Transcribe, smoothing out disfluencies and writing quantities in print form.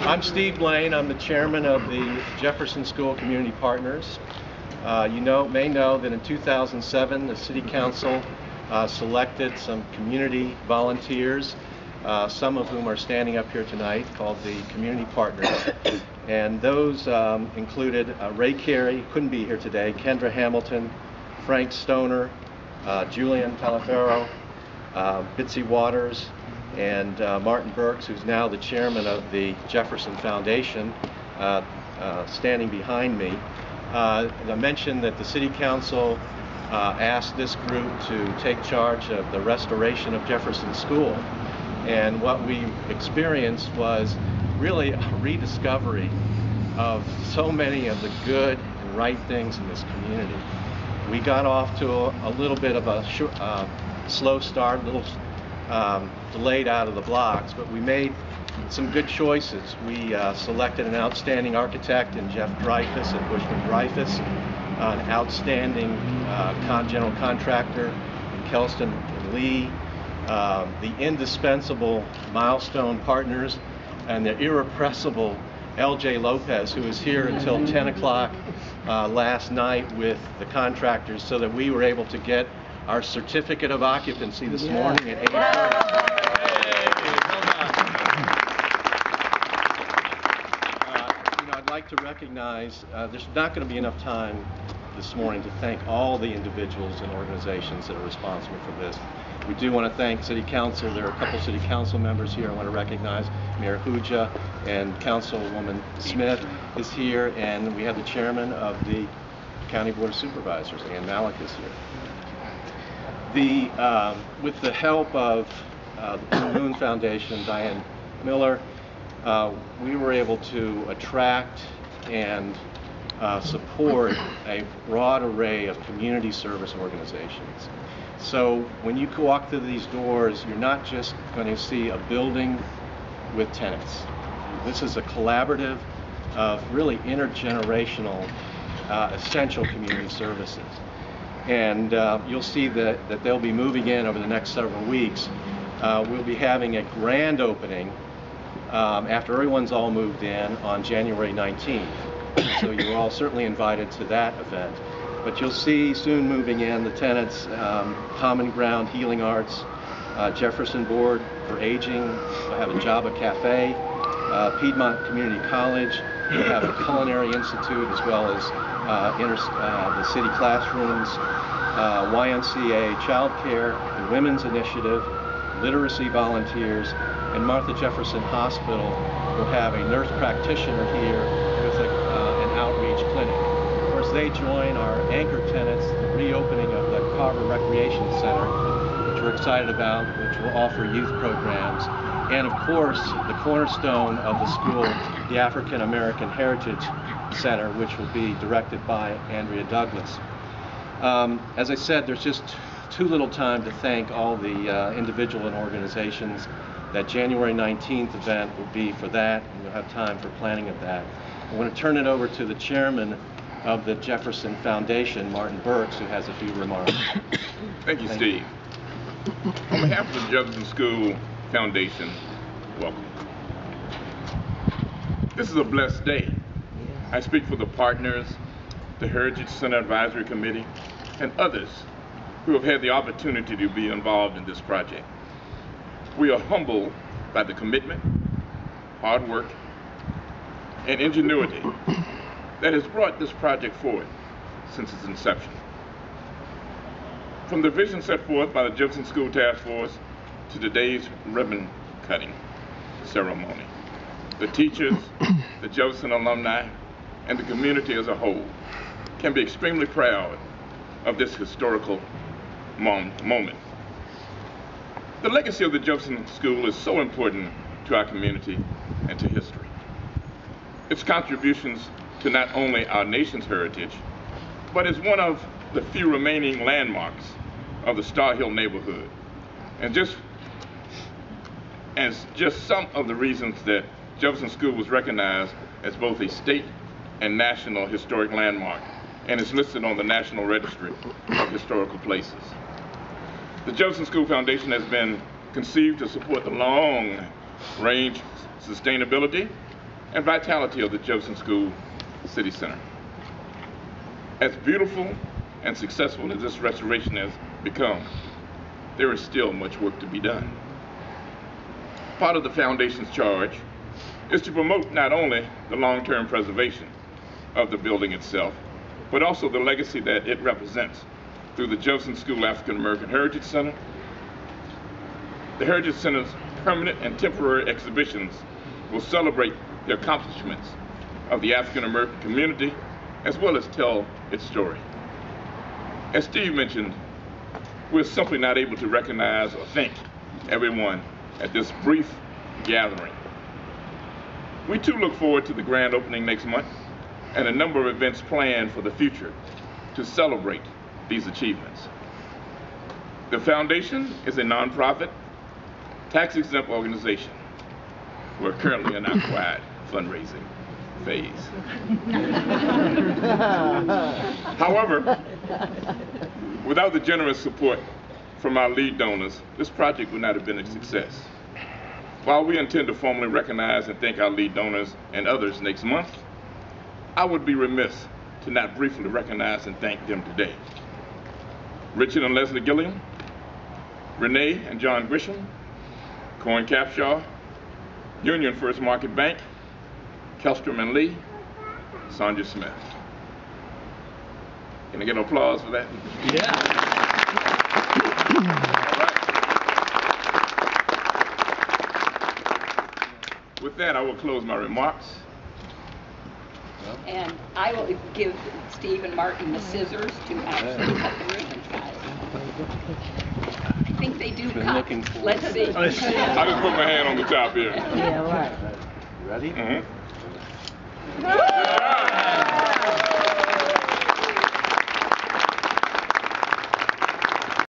I'm Steve Blaine. I'm the chairman of the Jefferson School Community Partners. You may know that in 2007 the City Council selected some community volunteers, some of whom are standing up here tonight, called the Community Partners. And those included Ray Carey, couldn't be here today, Kendra Hamilton, Frank Stoner, Julian Talaferro, Bitsy Waters, and Martin Burks, who's now the chairman of the Jefferson Foundation, standing behind me. I mentioned that the City Council asked this group to take charge of the restoration of Jefferson School. And what we experienced was really a rediscovery of so many of the good and right things in this community. We got off to a little bit of a slow start, a little delayed out of the blocks, but we made some good choices. We selected an outstanding architect in Jeff Dreyfus and Bushman Dreyfus, an outstanding general contractor in Kelston and Lee, the indispensable Milestone Partners, and the irrepressible L.J. Lopez, who was here until 10 o'clock last night with the contractors, so that we were able to get our certificate of occupancy this morning at 8:30. I'd like to recognize, there's not going to be enough time this morning to thank all the individuals and organizations that are responsible for this. We do want to thank City Council. There are a couple City Council members here I want to recognize. Mayor Huja and Councilwoman Smith is here, and we have the chairman of the County Board of Supervisors, Ann Malik, is here. With the help of the Blue Moon Foundation, Diane Miller, we were able to attract and support a broad array of community service organizations. So when you walk through these doors, you're not just going to see a building with tenants. This is a collaborative of really intergenerational essential community services. And you'll see that they'll be moving in over the next several weeks. We'll be having a grand opening after everyone's all moved in on January 19th. So you're all certainly invited to that event. But you'll see soon moving in the tenants, Common Ground Healing Arts, Jefferson Board for Aging, we'll have a Java Cafe, Piedmont Community College, we'll have a Culinary Institute, as well as the city classrooms, YMCA childcare, the Women's Initiative, Literacy Volunteers, and Martha Jefferson Hospital will have a nurse practitioner here with an outreach clinic. Of course, they join our anchor tenants, the reopening of the Carver Recreation Center, which we're excited about, which will offer youth programs, and of course, the cornerstone of the school, the African American Heritage Center, which will be directed by Andrea Douglas. As I said, there's just too little time to thank all the individual and organizations. That January 19th event will be for that, and you'll have time for planning of that. I want to turn it over to the chairman of the Jefferson Foundation, Martin Burks, who has a few remarks. Thank you, Steve. On behalf of the Jefferson School Foundation, welcome. This is a blessed day. I speak for the partners, the Heritage Center Advisory Committee, and others who have had the opportunity to be involved in this project. We are humbled by the commitment, hard work, and ingenuity that has brought this project forward since its inception. From the vision set forth by the Jefferson School Task Force to today's ribbon cutting ceremony, the teachers, the Jefferson alumni, and the community as a whole can be extremely proud of this historical moment. The legacy of the Jefferson School is so important to our community and to history. Its contributions to not only our nation's heritage, but is one of the few remaining landmarks of the Starr Hill neighborhood. And just some of the reasons that Jefferson School was recognized as both a state and national historic landmark, and is listed on the National Registry of Historical Places. The Jefferson School Foundation has been conceived to support the long-range sustainability and vitality of the Jefferson School City Center. As beautiful and successful as this restoration has become, there is still much work to be done. Part of the foundation's charge is to promote not only the long-term preservation of the building itself, but also the legacy that it represents through the Jefferson School African American Heritage Center. The Heritage Center's permanent and temporary exhibitions will celebrate the accomplishments of the African American community, as well as tell its story. As Steve mentioned, we're simply not able to recognize or thank everyone at this brief gathering. We too look forward to the grand opening next month and a number of events planned for the future to celebrate these achievements. The foundation is a nonprofit, tax-exempt organization. We're currently in our quiet fundraising phase. However, without the generous support from our lead donors, this project would not have been a success. While we intend to formally recognize and thank our lead donors and others next month, I would be remiss to not briefly recognize and thank them today. Richard and Leslie Gilliam, Renee and John Grisham, Cohen Capshaw, Union First Market Bank, Kelstrom and Lee, Sonja Smith. Can I get an applause for that? Yeah. All right. With that, I will close my remarks. And I will give Steve and Martin the scissors to actually cut the ribbons, guys. I think they do Been cut. looking for Let's see. I just put my hand on the top here. Yeah, right. Ready? Mhm. Woo!